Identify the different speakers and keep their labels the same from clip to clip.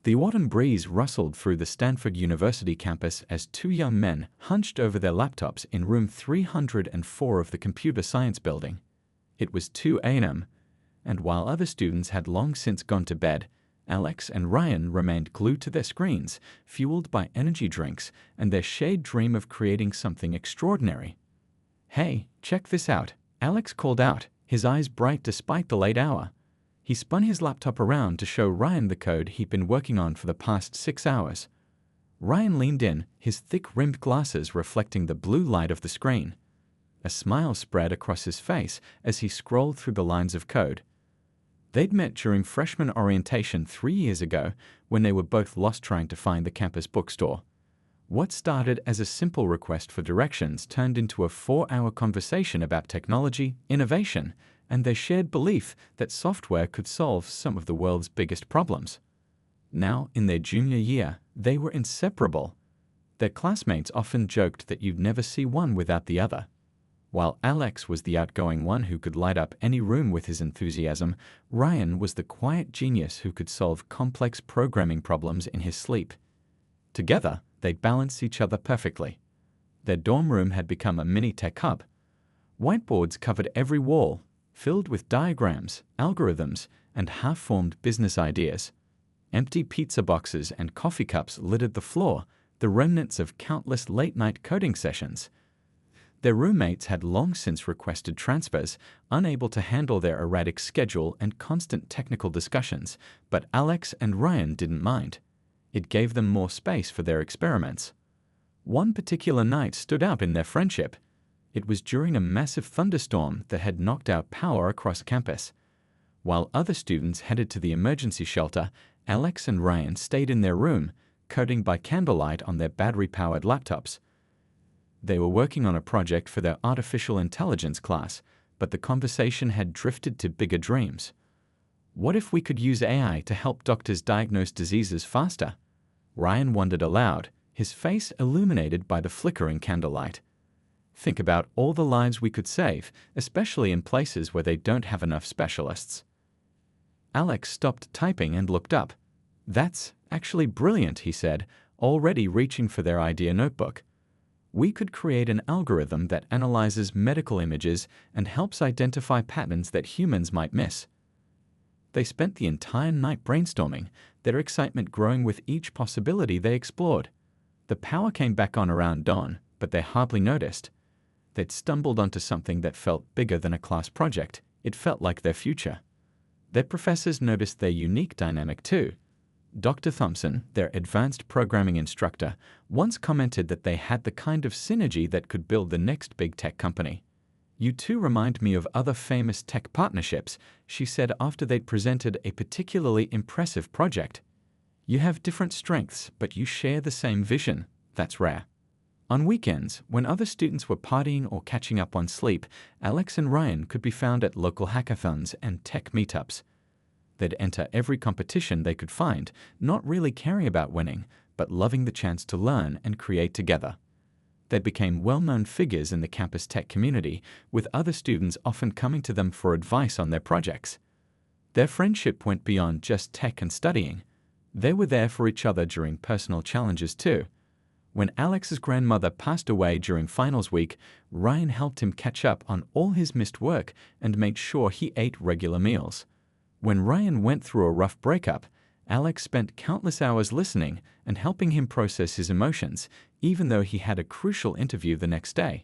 Speaker 1: The autumn breeze rustled through the Stanford University campus as two young men hunched over their laptops in room 304 of the computer science building. It was 2 a.m., and while other students had long since gone to bed, Alex and Ryan remained glued to their screens, fueled by energy drinks and their shared dream of creating something extraordinary. "Hey, check this out," Alex called out, his eyes bright despite the late hour. He spun his laptop around to show Ryan the code he'd been working on for the past 6 hours. Ryan leaned in, his thick-rimmed glasses reflecting the blue light of the screen. A smile spread across his face as he scrolled through the lines of code. They'd met during freshman orientation 3 years ago when they were both lost trying to find the campus bookstore. What started as a simple request for directions turned into a 4-hour conversation about technology, innovation, and their shared belief that software could solve some of the world's biggest problems. Now, in their junior year, they were inseparable. Their classmates often joked that you'd never see one without the other. While Alex was the outgoing one who could light up any room with his enthusiasm, Ryan was the quiet genius who could solve complex programming problems in his sleep. Together, they balanced each other perfectly. Their dorm room had become a mini tech hub. Whiteboards covered every wall, filled with diagrams, algorithms, and half-formed business ideas. Empty pizza boxes and coffee cups littered the floor, the remnants of countless late-night coding sessions. Their roommates had long since requested transfers, unable to handle their erratic schedule and constant technical discussions, but Alex and Ryan didn't mind. It gave them more space for their experiments. One particular night stood out in their friendship. It was during a massive thunderstorm that had knocked out power across campus. While other students headed to the emergency shelter, Alex and Ryan stayed in their room, coding by candlelight on their battery-powered laptops. They were working on a project for their artificial intelligence class, but the conversation had drifted to bigger dreams. What if we could use AI to help doctors diagnose diseases faster? Ryan wondered aloud, his face illuminated by the flickering candlelight. Think about all the lives we could save, especially in places where they don't have enough specialists. Alex stopped typing and looked up. "That's actually brilliant," he said, already reaching for their idea notebook. "We could create an algorithm that analyzes medical images and helps identify patterns that humans might miss." They spent the entire night brainstorming, their excitement growing with each possibility they explored. The power came back on around dawn, but they hardly noticed. They'd stumbled onto something that felt bigger than a class project. It felt like their future. Their professors noticed their unique dynamic too. Dr. Thompson, their advanced programming instructor, once commented that they had the kind of synergy that could build the next big tech company. "You two remind me of other famous tech partnerships," she said after they'd presented a particularly impressive project. "You have different strengths, but you share the same vision. That's rare." On weekends, when other students were partying or catching up on sleep, Alex and Ryan could be found at local hackathons and tech meetups. They'd enter every competition they could find, not really caring about winning, but loving the chance to learn and create together. They became well-known figures in the campus tech community, with other students often coming to them for advice on their projects. Their friendship went beyond just tech and studying. They were there for each other during personal challenges too. When Alex's grandmother passed away during finals week, Ryan helped him catch up on all his missed work and made sure he ate regular meals. When Ryan went through a rough breakup, Alex spent countless hours listening and helping him process his emotions, even though he had a crucial interview the next day.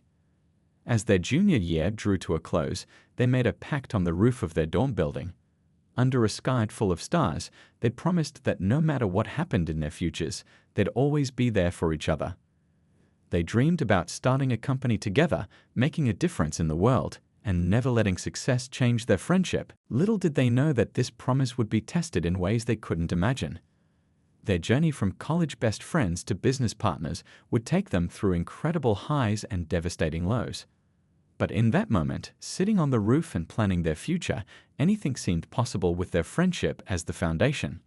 Speaker 1: As their junior year drew to a close, they made a pact on the roof of their dorm building. Under a sky full of stars, they'd promised that no matter what happened in their futures, they'd always be there for each other. They dreamed about starting a company together, making a difference in the world, and never letting success change their friendship. Little did they know that this promise would be tested in ways they couldn't imagine. Their journey from college best friends to business partners would take them through incredible highs and devastating lows. But in that moment, sitting on the roof and planning their future, anything seemed possible with their friendship as the foundation.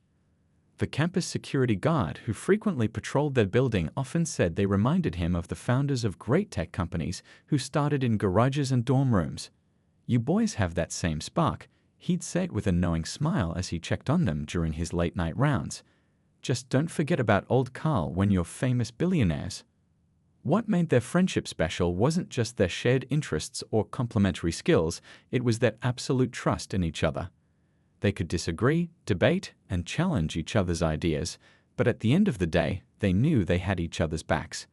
Speaker 1: The campus security guard who frequently patrolled their building often said they reminded him of the founders of great tech companies who started in garages and dorm rooms. "You boys have that same spark," he'd say with a knowing smile as he checked on them during his late-night rounds. Just don't forget about old Carl when you're famous billionaires. What made their friendship special wasn't just their shared interests or complementary skills, it was their absolute trust in each other. They could disagree, debate, and challenge each other's ideas, but at the end of the day, they knew they had each other's backs.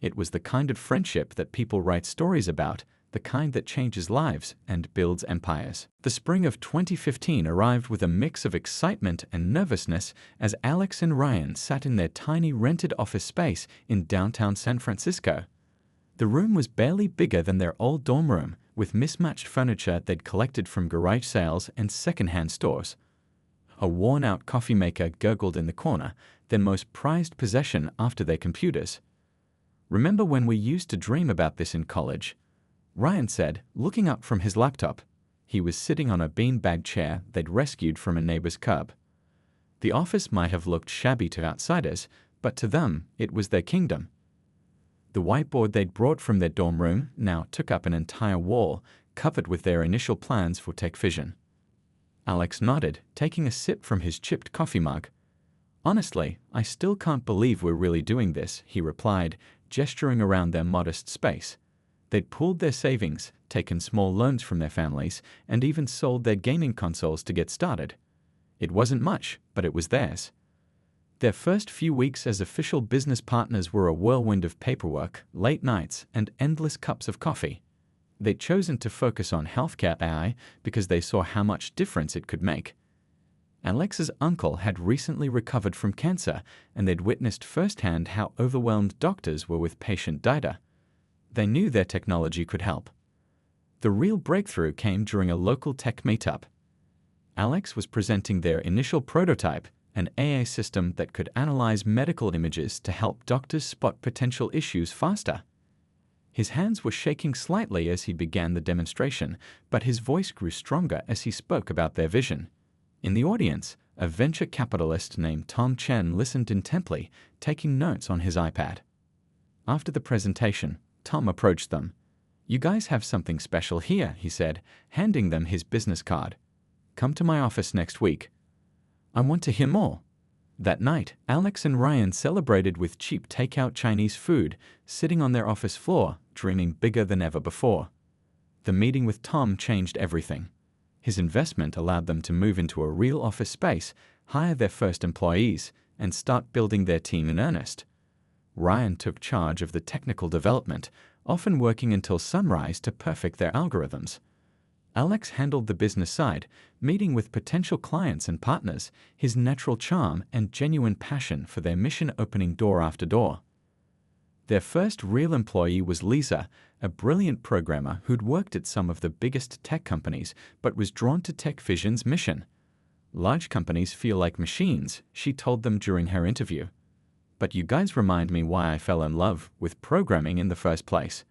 Speaker 1: It was the kind of friendship that people write stories about, the kind that changes lives and builds empires. The spring of 2015 arrived with a mix of excitement and nervousness as Alex and Ryan sat in their tiny rented office space in downtown San Francisco. The room was barely bigger than their old dorm room, with mismatched furniture they'd collected from garage sales and secondhand stores. A worn-out coffee maker gurgled in the corner, their most prized possession after their computers. "Remember when we used to dream about this in college?" Ryan said, looking up from his laptop. He was sitting on a beanbag chair they'd rescued from a neighbor's curb. The office might have looked shabby to outsiders, but to them, it was their kingdom. The whiteboard they'd brought from their dorm room now took up an entire wall, covered with their initial plans for TechVision. Alex nodded, taking a sip from his chipped coffee mug. "Honestly, I still can't believe we're really doing this," he replied, gesturing around their modest space. They'd pooled their savings, taken small loans from their families, and even sold their gaming consoles to get started. It wasn't much, but it was theirs. Their first few weeks as official business partners were a whirlwind of paperwork, late nights, and endless cups of coffee. They'd chosen to focus on healthcare AI because they saw how much difference it could make. Alex's uncle had recently recovered from cancer, and they'd witnessed firsthand how overwhelmed doctors were with patient data. They knew their technology could help. The real breakthrough came during a local tech meetup. Alex was presenting their initial prototype, an AI system that could analyze medical images to help doctors spot potential issues faster. His hands were shaking slightly as he began the demonstration, but his voice grew stronger as he spoke about their vision. In the audience, a venture capitalist named Tom Chen listened intently, taking notes on his iPad. After the presentation, Tom approached them. "You guys have something special here," he said, handing them his business card. "Come to my office next week. I want to hear more." That night, Alex and Ryan celebrated with cheap takeout Chinese food, sitting on their office floor, dreaming bigger than ever before. The meeting with Tom changed everything. His investment allowed them to move into a real office space, hire their first employees, and start building their team in earnest. Ryan took charge of the technical development, often working until sunrise to perfect their algorithms. Alex handled the business side, meeting with potential clients and partners, his natural charm and genuine passion for their mission opening door after door. Their first real employee was Lisa, a brilliant programmer who'd worked at some of the biggest tech companies but was drawn to TechVision's mission. "Large companies feel like machines," she told them during her interview. "But you guys remind me why I fell in love with programming in the first place."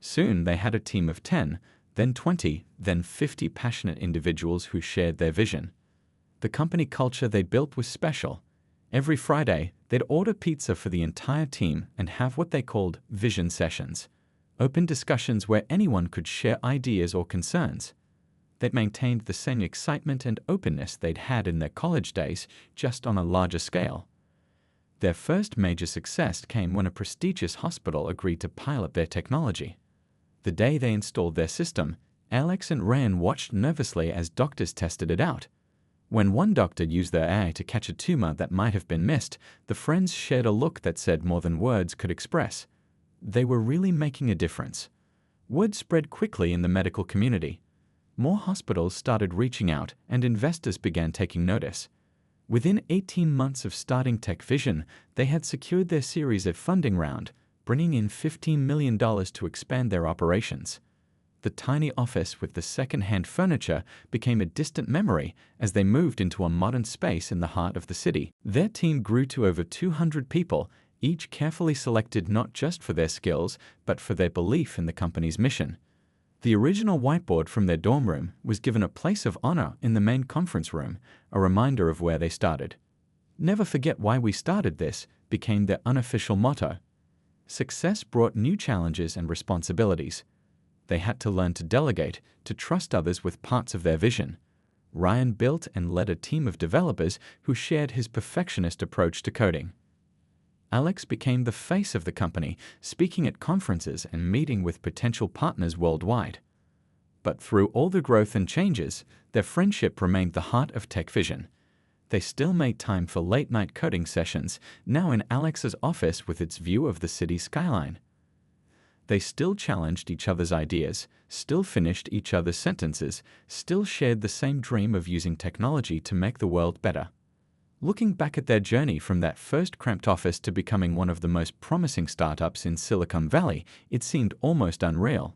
Speaker 1: Soon they had a team of 10, then 20, then 50 passionate individuals who shared their vision. The company culture they built was special. Every Friday, they'd order pizza for the entire team and have what they called vision sessions, open discussions where anyone could share ideas or concerns. They'd maintained the same excitement and openness they'd had in their college days, just on a larger scale. Their first major success came when a prestigious hospital agreed to pilot their technology. The day they installed their system, Alex and Ryan watched nervously as doctors tested it out. When one doctor used their AI to catch a tumor that might have been missed, the friends shared a look that said more than words could express. They were really making a difference. Word spread quickly in the medical community. More hospitals started reaching out, and investors began taking notice. Within 18 months of starting TechVision, they had secured their Series A funding round, bringing in $15 million to expand their operations. The tiny office with the second-hand furniture became a distant memory as they moved into a modern space in the heart of the city. Their team grew to over 200 people, each carefully selected not just for their skills, but for their belief in the company's mission. The original whiteboard from their dorm room was given a place of honor in the main conference room, a reminder of where they started. "Never forget why we started this" became their unofficial motto. Success brought new challenges and responsibilities. They had to learn to delegate, to trust others with parts of their vision. Ryan built and led a team of developers who shared his perfectionist approach to coding. Alex became the face of the company, speaking at conferences and meeting with potential partners worldwide. But through all the growth and changes, their friendship remained the heart of TechVision. They still made time for late-night coding sessions, now in Alex's office with its view of the city skyline. They still challenged each other's ideas, still finished each other's sentences, still shared the same dream of using technology to make the world better. Looking back at their journey from that first cramped office to becoming one of the most promising startups in Silicon Valley, it seemed almost unreal.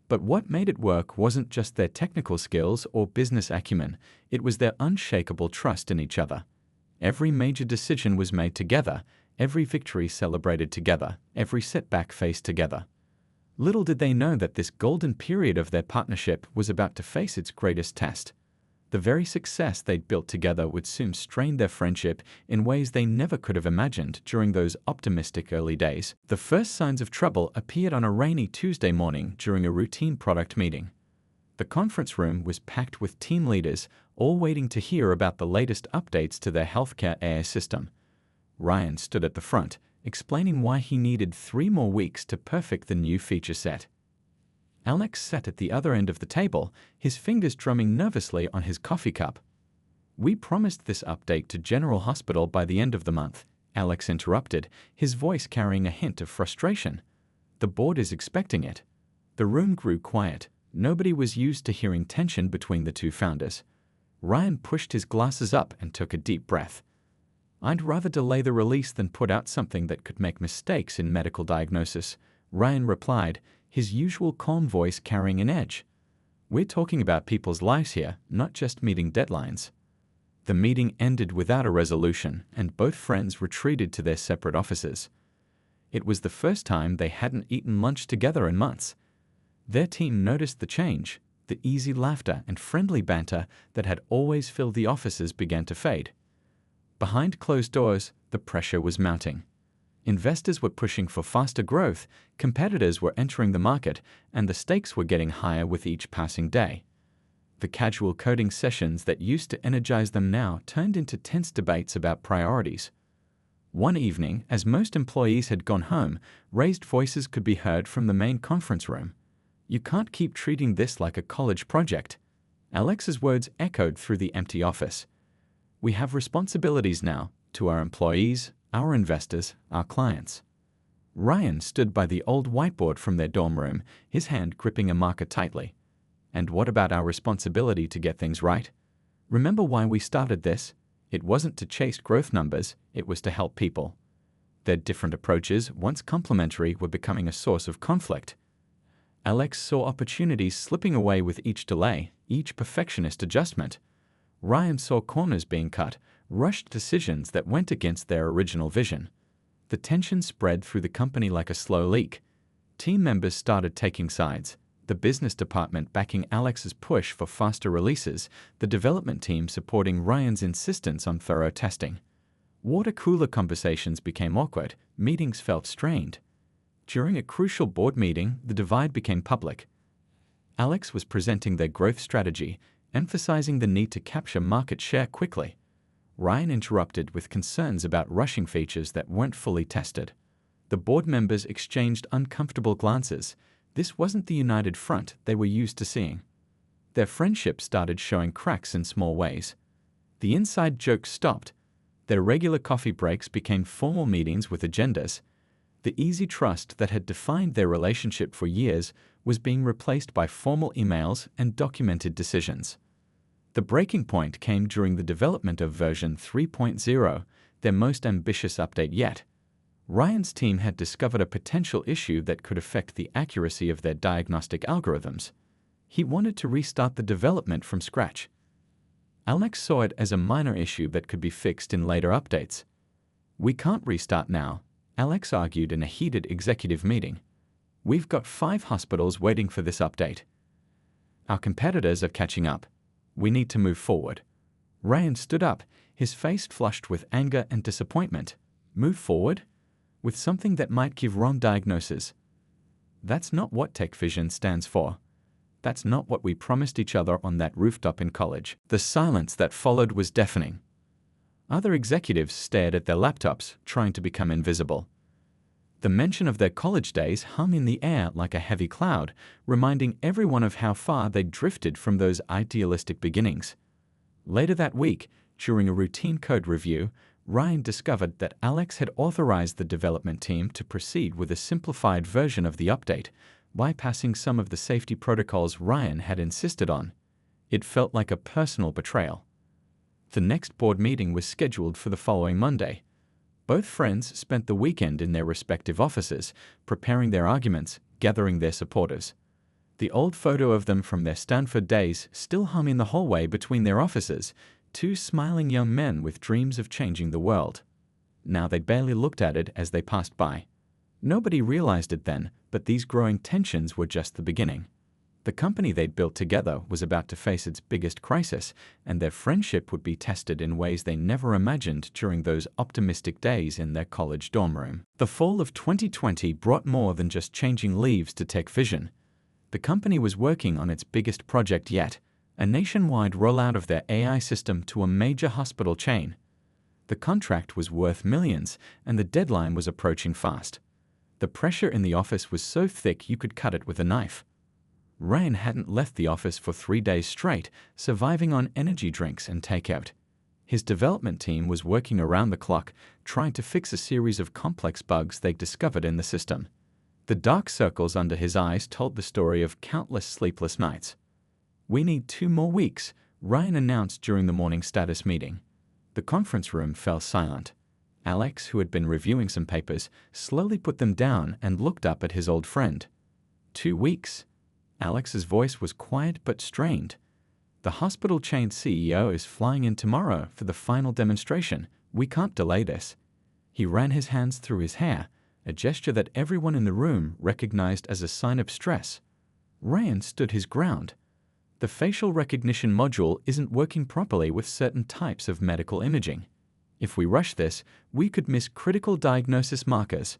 Speaker 1: But what made it work wasn't just their technical skills or business acumen, it was their unshakable trust in each other. Every major decision was made together, every victory celebrated together, every setback faced together. Little did they know that this golden period of their partnership was about to face its greatest test. The very success they'd built together would soon strain their friendship in ways they never could have imagined during those optimistic early days. The first signs of trouble appeared on a rainy Tuesday morning during a routine product meeting. The conference room was packed with team leaders, all waiting to hear about the latest updates to their healthcare AI system. Ryan stood at the front, explaining why he needed 3 more weeks to perfect the new feature set. Alex sat at the other end of the table, his fingers drumming nervously on his coffee cup. "We promised this update to General Hospital by the end of the month," Alex interrupted, his voice carrying a hint of frustration. "The board is expecting it." The room grew quiet. Nobody was used to hearing tension between the two founders. Ryan pushed his glasses up and took a deep breath. "I'd rather delay the release than put out something that could make mistakes in medical diagnosis," Ryan replied, his usual calm voice carrying an edge. "We're talking about people's lives here, not just meeting deadlines." The meeting ended without a resolution, and both friends retreated to their separate offices. It was the first time they hadn't eaten lunch together in months. Their team noticed the change. The easy laughter and friendly banter that had always filled the offices began to fade. Behind closed doors, the pressure was mounting. Investors were pushing for faster growth, competitors were entering the market, and the stakes were getting higher with each passing day. The casual coding sessions that used to energize them now turned into tense debates about priorities. One evening, as most employees had gone home, raised voices could be heard from the main conference room. "You can't keep treating this like a college project." Alex's words echoed through the empty office. "We have responsibilities now, to our employees, our investors, our clients." Ryan stood by the old whiteboard from their dorm room, his hand gripping a marker tightly. "And what about our responsibility to get things right? Remember why we started this? It wasn't to chase growth numbers, it was to help people." Their different approaches, once complementary, were becoming a source of conflict. Alex saw opportunities slipping away with each delay, each perfectionist adjustment. Ryan saw corners being cut, rushed decisions that went against their original vision. The tension spread through the company like a slow leak. Team members started taking sides. The business department backing Alex's push for faster releases, the development team supporting Ryan's insistence on thorough testing. Water cooler conversations became awkward, meetings felt strained. During a crucial board meeting, the divide became public. Alex was presenting their growth strategy, emphasizing the need to capture market share quickly. Ryan interrupted with concerns about rushing features that weren't fully tested. The board members exchanged uncomfortable glances. This wasn't the united front they were used to seeing. Their friendship started showing cracks in small ways. The inside jokes stopped. Their regular coffee breaks became formal meetings with agendas. The easy trust that had defined their relationship for years was being replaced by formal emails and documented decisions. The breaking point came during the development of version 3.0, their most ambitious update yet. Ryan's team had discovered a potential issue that could affect the accuracy of their diagnostic algorithms. He wanted to restart the development from scratch. Alex saw it as a minor issue that could be fixed in later updates. "We can't restart now," Alex argued in a heated executive meeting. "We've got 5 hospitals waiting for this update. Our competitors are catching up. We need to move forward." Ryan stood up, his face flushed with anger and disappointment. "Move forward? With something that might give wrong diagnosis? That's not what TechVision stands for." That's not what we promised each other on that rooftop in college." The silence that followed was deafening. Other executives stared at their laptops, trying to become invisible. The mention of their college days hung in the air like a heavy cloud, reminding everyone of how far they'd drifted from those idealistic beginnings. Later that week, during a routine code review, Ryan discovered that Alex had authorized the development team to proceed with a simplified version of the update, bypassing some of the safety protocols Ryan had insisted on. It felt like a personal betrayal. The next board meeting was scheduled for the following Monday. Both friends spent the weekend in their respective offices, preparing their arguments, gathering their supporters. The old photo of them from their Stanford days still hung in the hallway between their offices, two smiling young men with dreams of changing the world. Now they barely looked at it as they passed by. Nobody realized it then, but these growing tensions were just the beginning. The company they'd built together was about to face its biggest crisis, and their friendship would be tested in ways they never imagined during those optimistic days in their college dorm room. The fall of 2020 brought more than just changing leaves to TechVision. The company was working on its biggest project yet, a nationwide rollout of their AI system to a major hospital chain. The contract was worth millions, and the deadline was approaching fast. The pressure in the office was so thick you could cut it with a knife. Ryan hadn't left the office for 3 days straight, surviving on energy drinks and takeout. His development team was working around the clock, trying to fix a series of complex bugs they discovered in the system. The dark circles under his eyes told the story of countless sleepless nights. "We need 2 more weeks," Ryan announced during the morning status meeting. The conference room fell silent. Alex, who had been reviewing some papers, slowly put them down and looked up at his old friend. 2 weeks. Alex's voice was quiet but strained. "The hospital chain CEO is flying in tomorrow for the final demonstration. We can't delay this." He ran his hands through his hair, a gesture that everyone in the room recognized as a sign of stress. Ryan stood his ground. "The facial recognition module isn't working properly with certain types of medical imaging. If we rush this, we could miss critical diagnosis markers."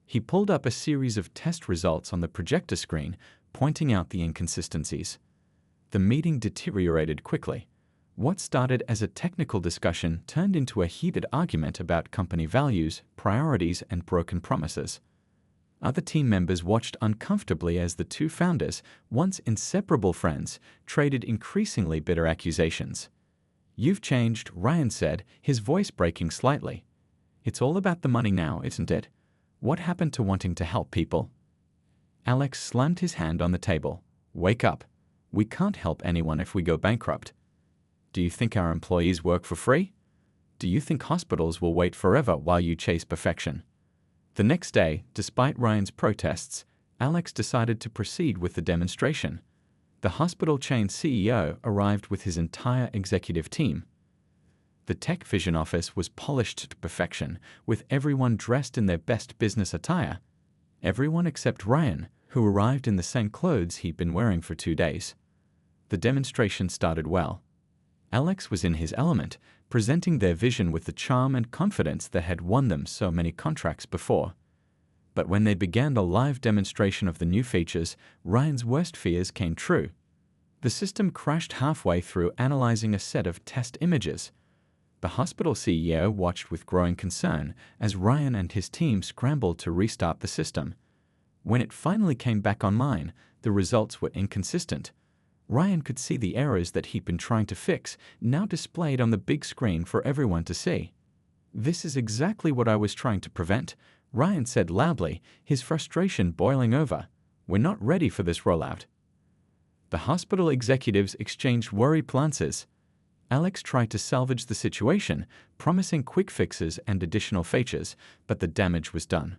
Speaker 1: He pulled up a series of test results on the projector screen, pointing out the inconsistencies. The meeting deteriorated quickly. What started as a technical discussion turned into a heated argument about company values, priorities, and broken promises. Other team members watched uncomfortably as the two founders, once inseparable friends, traded increasingly bitter accusations. "You've changed," Ryan said, his voice breaking slightly. "It's all about the money now, isn't it? What happened to wanting to help people?" Alex slammed his hand on the table. "Wake up. We can't help anyone if we go bankrupt. Do you think our employees work for free? Do you think hospitals will wait forever while you chase perfection?" The next day, despite Ryan's protests, Alex decided to proceed with the demonstration. The hospital chain CEO arrived with his entire executive team. The TechVision office was polished to perfection, with everyone dressed in their best business attire. Everyone except Ryan, who arrived in the same clothes he'd been wearing for 2 days. The demonstration started well. Alex was in his element, presenting their vision with the charm and confidence that had won them so many contracts before. But when they began the live demonstration of the new features, Ryan's worst fears came true. The system crashed halfway through analyzing a set of test images. The hospital CEO watched with growing concern as Ryan and his team scrambled to restart the system. When it finally came back online, the results were inconsistent. Ryan could see the errors that he'd been trying to fix, now displayed on the big screen for everyone to see. "This is exactly what I was trying to prevent," Ryan said loudly, his frustration boiling over. "We're not ready for this rollout." The hospital executives exchanged worried glances. Alex tried to salvage the situation, promising quick fixes and additional features, but the damage was done.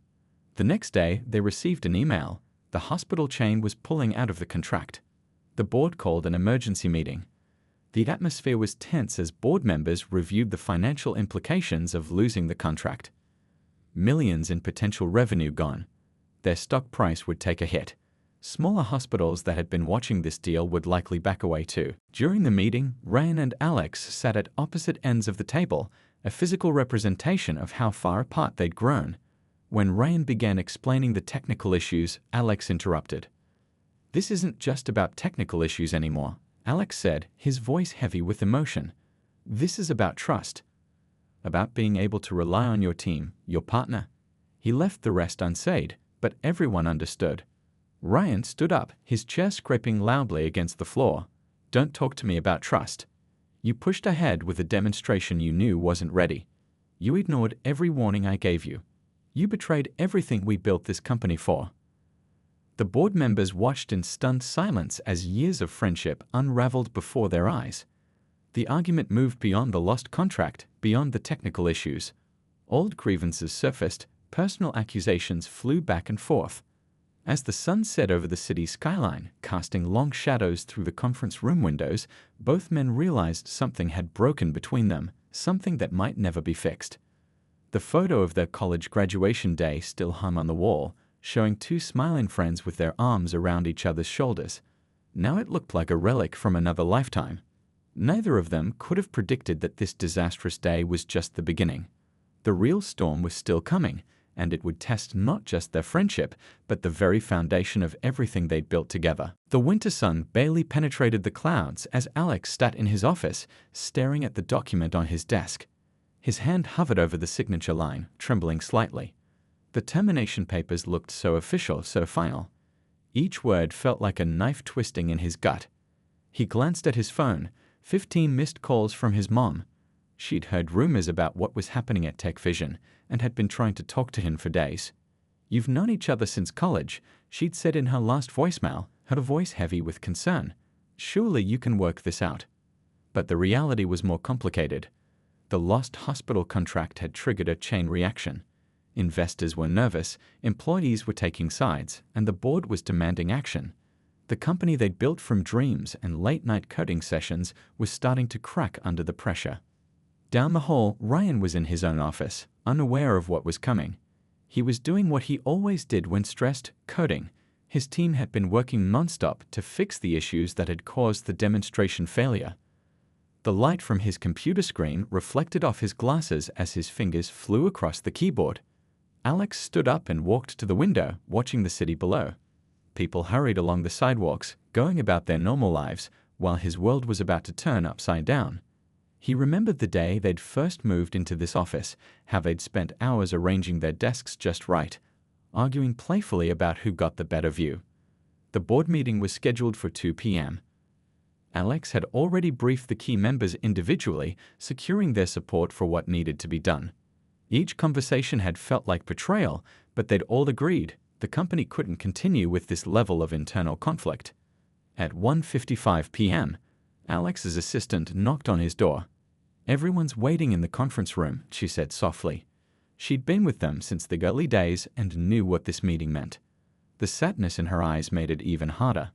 Speaker 1: The next day, they received an email. The hospital chain was pulling out of the contract. The board called an emergency meeting. The atmosphere was tense as board members reviewed the financial implications of losing the contract. Millions in potential revenue gone. Their stock price would take a hit. Smaller hospitals that had been watching this deal would likely back away too. During the meeting, Ryan and Alex sat at opposite ends of the table, a physical representation of how far apart they'd grown. When Ryan began explaining the technical issues, Alex interrupted. This isn't just about technical issues anymore, Alex said, his voice heavy with emotion. This is about trust. About being able to rely on your team, your partner. He left the rest unsaid, but everyone understood. Ryan stood up, his chair scraping loudly against the floor. Don't talk to me about trust. You pushed ahead with a demonstration you knew wasn't ready. You ignored every warning I gave you. You betrayed everything we built this company for. The board members watched in stunned silence as years of friendship unraveled before their eyes. The argument moved beyond the lost contract, beyond the technical issues. Old grievances surfaced, personal accusations flew back and forth. As the sun set over the city's skyline, casting long shadows through the conference room windows, both men realized something had broken between them, something that might never be fixed. The photo of their college graduation day still hung on the wall, showing two smiling friends with their arms around each other's shoulders. Now it looked like a relic from another lifetime. Neither of them could have predicted that this disastrous day was just the beginning. The real storm was still coming, and it would test not just their friendship, but the very foundation of everything they'd built together. The winter sun barely penetrated the clouds as Alex sat in his office, staring at the document on his desk. His hand hovered over the signature line, trembling slightly. The termination papers looked so official, so final. Each word felt like a knife twisting in his gut. He glanced at his phone, 15 missed calls from his mom. She'd heard rumors about what was happening at TechVision and had been trying to talk to him for days. You've known each other since college, she'd said in her last voicemail, her voice heavy with concern. Surely you can work this out. But the reality was more complicated. The lost hospital contract had triggered a chain reaction. Investors were nervous, employees were taking sides, and the board was demanding action. The company they'd built from dreams and late-night coding sessions was starting to crack under the pressure. Down the hall, Ryan was in his own office, unaware of what was coming. He was doing what he always did when stressed, coding. His team had been working non-stop to fix the issues that had caused the demonstration failure. The light from his computer screen reflected off his glasses as his fingers flew across the keyboard. Alex stood up and walked to the window, watching the city below. People hurried along the sidewalks, going about their normal lives, while his world was about to turn upside down. He remembered the day they'd first moved into this office, how they'd spent hours arranging their desks just right, arguing playfully about who got the better view. The board meeting was scheduled for 2 p.m. Alex had already briefed the key members individually, securing their support for what needed to be done. Each conversation had felt like betrayal, but they'd all agreed the company couldn't continue with this level of internal conflict. At 1:55 p.m., Alex's assistant knocked on his door. Everyone's waiting in the conference room, she said softly. She'd been with them since the early days and knew what this meeting meant. The sadness in her eyes made it even harder.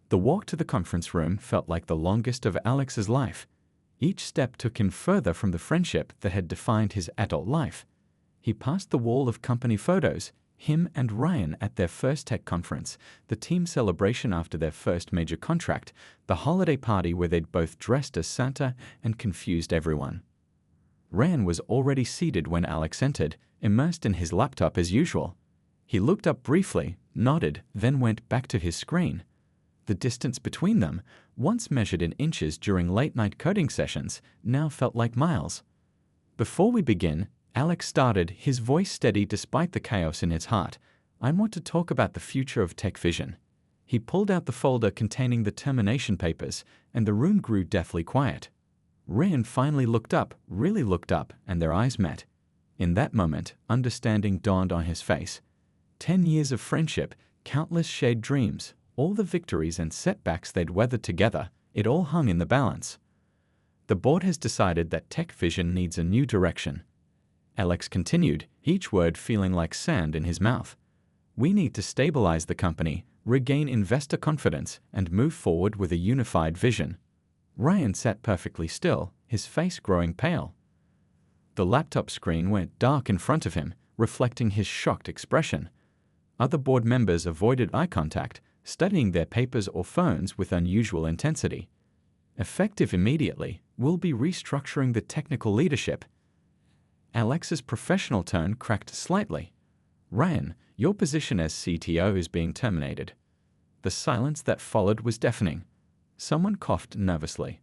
Speaker 1: The walk to the conference room felt like the longest of Alex's life. Each step took him further from the friendship that had defined his adult life. He passed the wall of company photos, him and Ryan at their first tech conference, the team celebration after their first major contract, the holiday party where they'd both dressed as Santa and confused everyone. Ryan was already seated when Alex entered, immersed in his laptop as usual. He looked up briefly, nodded, then went back to his screen. The distance between them, once measured in inches during late-night coding sessions, now felt like miles. Before we begin, Alex started, his voice steady despite the chaos in his heart. I want to talk about the future of TechVision. He pulled out the folder containing the termination papers, and the room grew deathly quiet. Ryan finally looked up, really looked up, and their eyes met. In that moment, understanding dawned on his face. 10 years of friendship, countless shared dreams, all the victories and setbacks they'd weathered together, it all hung in the balance. The board has decided that TechVision needs a new direction. Alex continued, each word feeling like sand in his mouth. We need to stabilize the company, regain investor confidence, and move forward with a unified vision. Ryan sat perfectly still, his face growing pale. The laptop screen went dark in front of him, reflecting his shocked expression. Other board members avoided eye contact, studying their papers or phones with unusual intensity. Effective immediately, we'll be restructuring the technical leadership. Alex's professional tone cracked slightly. Ryan, your position as CTO is being terminated. The silence that followed was deafening. Someone coughed nervously.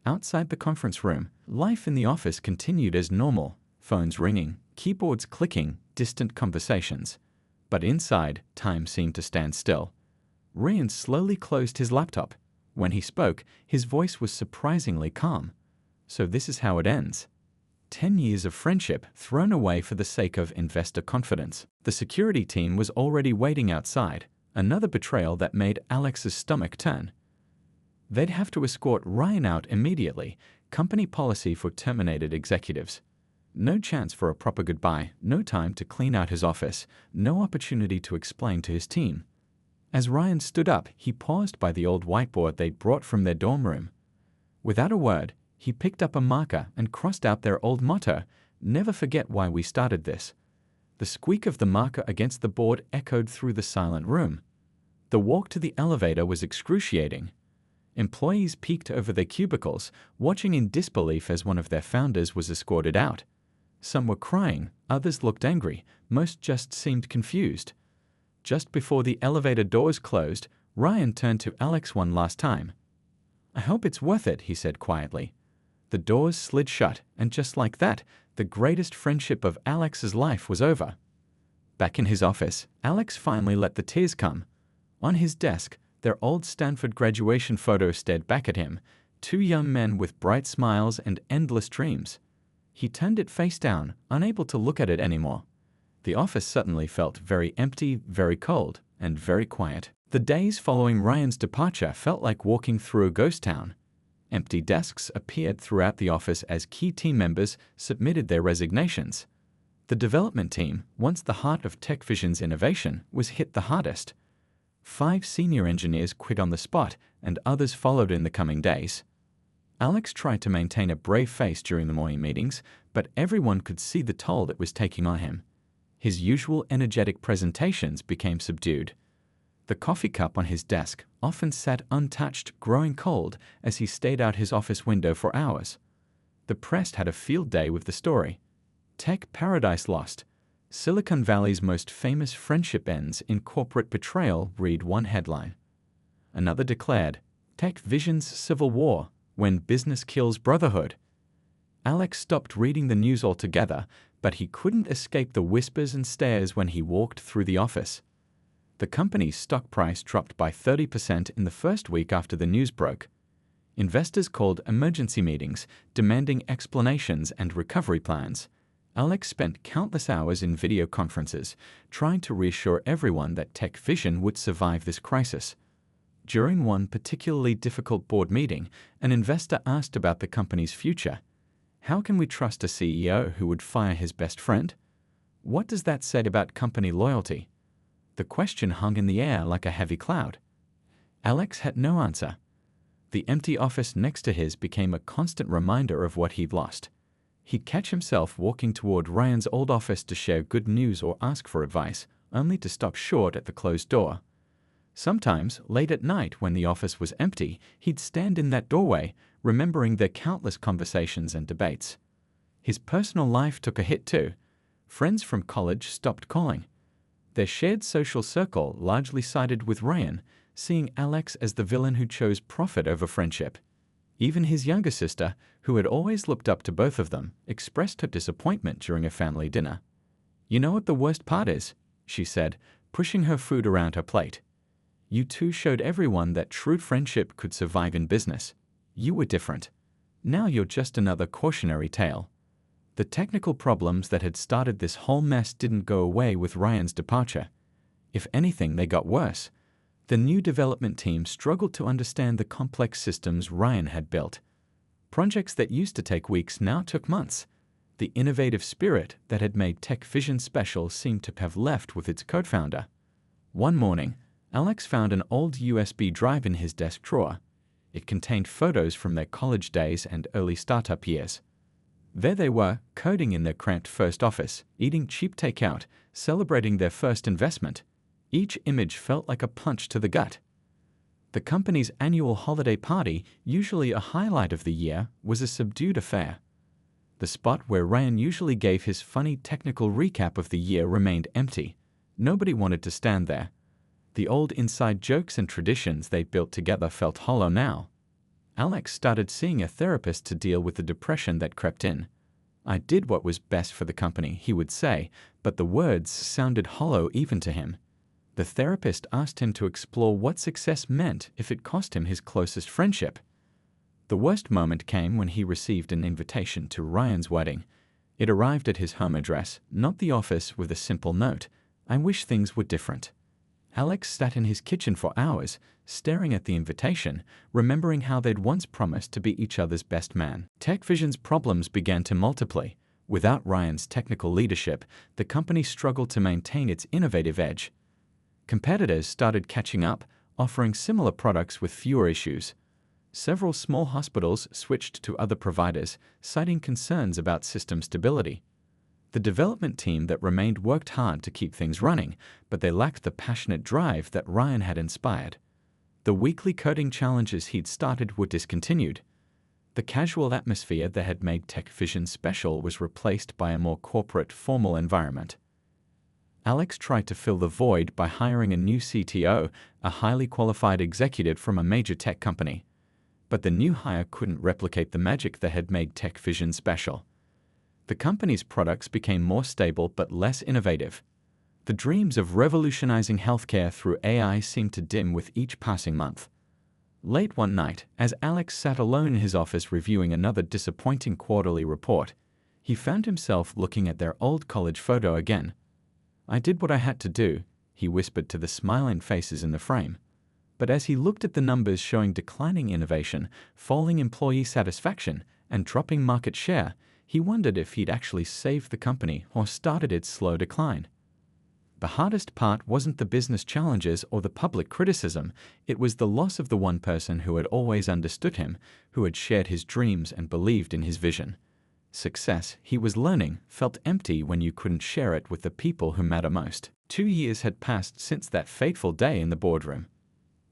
Speaker 1: Outside the conference room, life in the office continued as normal, phones ringing, keyboards clicking, distant conversations. But inside, time seemed to stand still. Ryan slowly closed his laptop. When he spoke, his voice was surprisingly calm. So this is how it ends. 10 years of friendship thrown away for the sake of investor confidence. The security team was already waiting outside, another betrayal that made Alex's stomach turn. They'd have to escort Ryan out immediately, company policy for terminated executives. No chance for a proper goodbye, no time to clean out his office, no opportunity to explain to his team. As Ryan stood up, he paused by the old whiteboard they'd brought from their dorm room. Without a word, he picked up a marker and crossed out their old motto, "Never forget why we started this." The squeak of the marker against the board echoed through the silent room. The walk to the elevator was excruciating. Employees peeked over their cubicles, watching in disbelief as one of their founders was escorted out. Some were crying, others looked angry, most just seemed confused. Just before the elevator doors closed, Ryan turned to Alex one last time. "I hope it's worth it," he said quietly. The doors slid shut, and just like that, the greatest friendship of Alex's life was over. Back in his office, Alex finally let the tears come. On his desk, their old Stanford graduation photo stared back at him, two young men with bright smiles and endless dreams. He turned it face down, unable to look at it anymore. The office suddenly felt very empty, very cold, and very quiet. The days following Ryan's departure felt like walking through a ghost town. Empty desks appeared throughout the office as key team members submitted their resignations. The development team, once the heart of TechVision's innovation, was hit the hardest. 5 senior engineers quit on the spot, and others followed in the coming days. Alex tried to maintain a brave face during the morning meetings, but everyone could see the toll it was taking on him. His usual energetic presentations became subdued. The coffee cup on his desk often sat untouched, growing cold as he stayed out his office window for hours. The press had a field day with the story. Tech Paradise Lost. Silicon Valley's most famous friendship ends in corporate betrayal, read one headline. Another declared, TechVision's Civil War, when business kills brotherhood. Alex stopped reading the news altogether, but he couldn't escape the whispers and stares when he walked through the office. The company's stock price dropped by 30% in the first week after the news broke. Investors called emergency meetings, demanding explanations and recovery plans. Alex spent countless hours in video conferences, trying to reassure everyone that TechVision would survive this crisis. During one particularly difficult board meeting, an investor asked about the company's future. How can we trust a CEO who would fire his best friend? What does that say about company loyalty? The question hung in the air like a heavy cloud. Alex had no answer. The empty office next to his became a constant reminder of what he'd lost. He'd catch himself walking toward Ryan's old office to share good news or ask for advice, only to stop short at the closed door. Sometimes, late at night when the office was empty, he'd stand in that doorway, remembering their countless conversations and debates. His personal life took a hit too. Friends from college stopped calling. Their shared social circle largely sided with Ryan, seeing Alex as the villain who chose profit over friendship. Even his younger sister, who had always looked up to both of them, expressed her disappointment during a family dinner. "You know what the worst part is?" she said, pushing her food around her plate. "You two showed everyone that true friendship could survive in business. You were different. Now you're just another cautionary tale." The technical problems that had started this whole mess didn't go away with Ryan's departure. If anything, they got worse. The new development team struggled to understand the complex systems Ryan had built. Projects that used to take weeks now took months. The innovative spirit that had made TechVision special seemed to have left with its co-founder. One morning, Alex found an old USB drive in his desk drawer. It contained photos from their college days and early startup years. There they were, coding in their cramped first office, eating cheap takeout, celebrating their first investment. Each image felt like a punch to the gut. The company's annual holiday party, usually a highlight of the year, was a subdued affair. The spot where Ryan usually gave his funny technical recap of the year remained empty. Nobody wanted to stand there. The old inside jokes and traditions they built together felt hollow now. Alex started seeing a therapist to deal with the depression that crept in. "I did what was best for the company," he would say, but the words sounded hollow even to him. The therapist asked him to explore what success meant if it cost him his closest friendship. The worst moment came when he received an invitation to Ryan's wedding. It arrived at his home address, not the office, with a simple note: "I wish things were different." Alex sat in his kitchen for hours, staring at the invitation, remembering how they'd once promised to be each other's best man. TechVision's problems began to multiply. Without Ryan's technical leadership, the company struggled to maintain its innovative edge. Competitors started catching up, offering similar products with fewer issues. Several small hospitals switched to other providers, citing concerns about system stability. The development team that remained worked hard to keep things running, but they lacked the passionate drive that Ryan had inspired. The weekly coding challenges he'd started were discontinued. The casual atmosphere that had made TechVision special was replaced by a more corporate, formal environment. Alex tried to fill the void by hiring a new CTO, a highly qualified executive from a major tech company. But the new hire couldn't replicate the magic that had made TechVision special. The company's products became more stable but less innovative. The dreams of revolutionizing healthcare through AI seemed to dim with each passing month. Late one night, as Alex sat alone in his office reviewing another disappointing quarterly report, he found himself looking at their old college photo again. "I did what I had to do," he whispered to the smiling faces in the frame. But as he looked at the numbers showing declining innovation, falling employee satisfaction, and dropping market share, he wondered if he'd actually saved the company or started its slow decline. The hardest part wasn't the business challenges or the public criticism, it was the loss of the one person who had always understood him, who had shared his dreams and believed in his vision. Success, he was learning, felt empty when you couldn't share it with the people who matter most. 2 years had passed since that fateful day in the boardroom.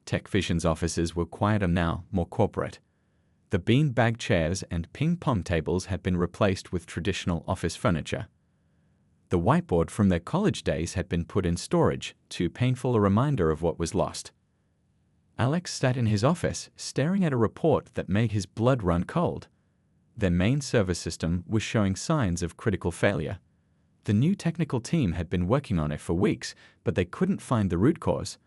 Speaker 1: TechVision's offices were quieter now, more corporate. The bean-bag chairs and ping-pong tables had been replaced with traditional office furniture. The whiteboard from their college days had been put in storage, too painful a reminder of what was lost. Alex sat in his office, staring at a report that made his blood run cold. Their main server system was showing signs of critical failure. The new technical team had been working on it for weeks, but they couldn't find the root cause.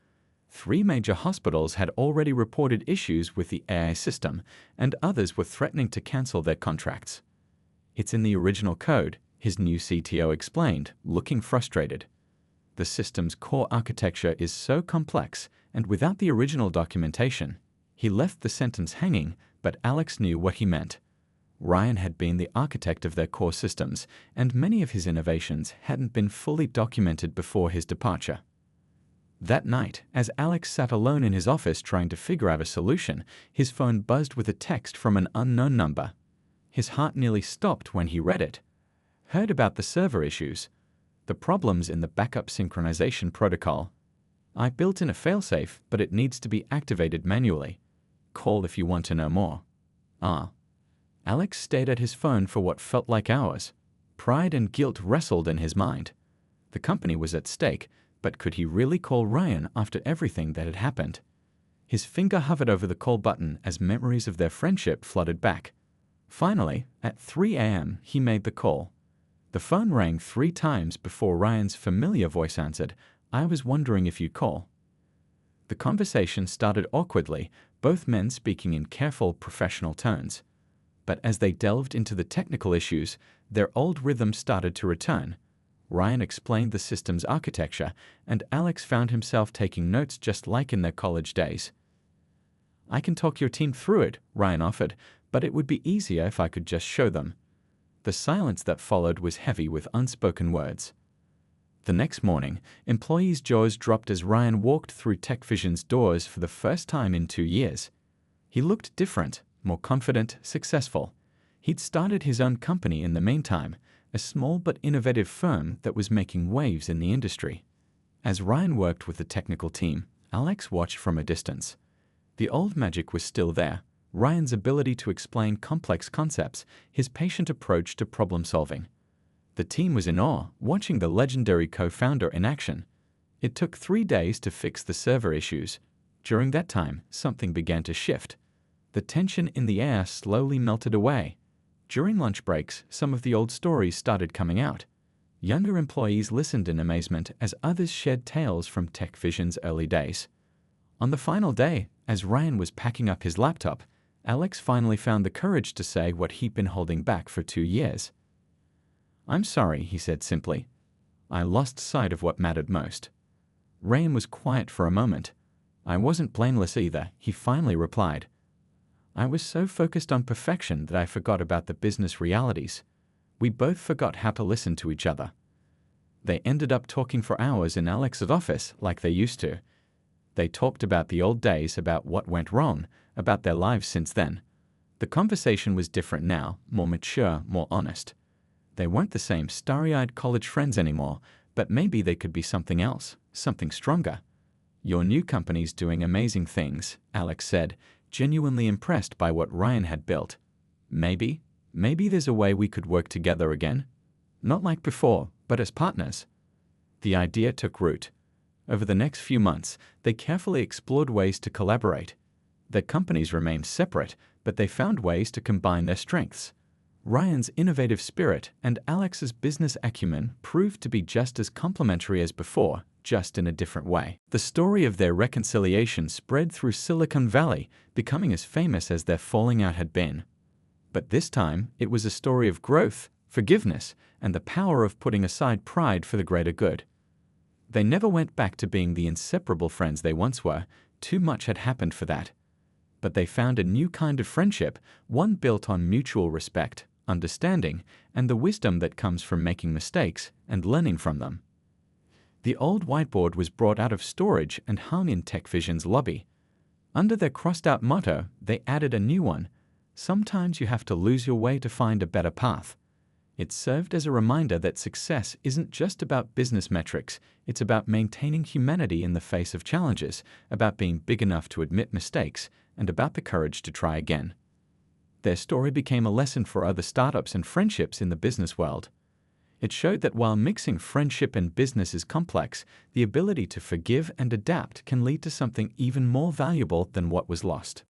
Speaker 1: 3 major hospitals had already reported issues with the AI system, and others were threatening to cancel their contracts. "It's in the original code," his new CTO explained, looking frustrated. "The system's core architecture is so complex, and without the original documentation." He left the sentence hanging, but Alex knew what he meant. Ryan had been the architect of their core systems, and many of his innovations hadn't been fully documented before his departure. That night, as Alex sat alone in his office trying to figure out a solution, his phone buzzed with a text from an unknown number. His heart nearly stopped when he read it. "Heard about the server issues. The problems in the backup synchronization protocol. I built in a failsafe, but it needs to be activated manually. Call if you want to know more." Ah. Alex stared at his phone for what felt like hours. Pride and guilt wrestled in his mind. The company was at stake, but could he really call Ryan after everything that had happened? His finger hovered over the call button as memories of their friendship flooded back. Finally, at 3 a.m., he made the call. The phone rang 3 times before Ryan's familiar voice answered, "I was wondering if you'd call." The conversation started awkwardly, both men speaking in careful, professional tones. But as they delved into the technical issues, their old rhythm started to return. Ryan explained the system's architecture, and Alex found himself taking notes just like in their college days. "I can talk your team through it," Ryan offered, "but it would be easier if I could just show them." The silence that followed was heavy with unspoken words. The next morning, employees' jaws dropped as Ryan walked through TechVision's doors for the first time in 2 years. He looked different, more confident, successful. He'd started his own company in the meantime, a small but innovative firm that was making waves in the industry. As Ryan worked with the technical team, Alex watched from a distance. The old magic was still there. Ryan's ability to explain complex concepts, his patient approach to problem solving. The team was in awe, watching the legendary co-founder in action. It took 3 days to fix the server issues. During that time, something began to shift. The tension in the air slowly melted away. During lunch breaks, some of the old stories started coming out. Younger employees listened in amazement as others shared tales from TechVision's early days. On the final day, as Ryan was packing up his laptop, Alex finally found the courage to say what he'd been holding back for 2 years. "I'm sorry," he said simply. "I lost sight of what mattered most." Ryan was quiet for a moment. "I wasn't blameless either," he finally replied. "I was so focused on perfection that I forgot about the business realities. We both forgot how to listen to each other." They ended up talking for hours in Alex's office like they used to. They talked about the old days, about what went wrong, about their lives since then. The conversation was different now, more mature, more honest. They weren't the same starry-eyed college friends anymore, but maybe they could be something else, something stronger. "Your new company's doing amazing things," Alex said, genuinely impressed by what Ryan had built. Maybe there's a way we could work together again. Not like before, but as partners." The idea took root. Over the next few months, they carefully explored ways to collaborate. Their companies remained separate, but they found ways to combine their strengths. Ryan's innovative spirit and Alex's business acumen proved to be just as complementary as before, just in a different way. The story of their reconciliation spread through Silicon Valley, becoming as famous as their falling out had been. But this time, it was a story of growth, forgiveness, and the power of putting aside pride for the greater good. They never went back to being the inseparable friends they once were. Too much had happened for that. But they found a new kind of friendship, one built on mutual respect, understanding, and the wisdom that comes from making mistakes and learning from them. The old whiteboard was brought out of storage and hung in TechVision's lobby. Under their crossed-out motto, they added a new one: "Sometimes you have to lose your way to find a better path." It served as a reminder that success isn't just about business metrics, it's about maintaining humanity in the face of challenges, about being big enough to admit mistakes, and about the courage to try again. Their story became a lesson for other startups and friendships in the business world. It showed that while mixing friendship and business is complex, the ability to forgive and adapt can lead to something even more valuable than what was lost.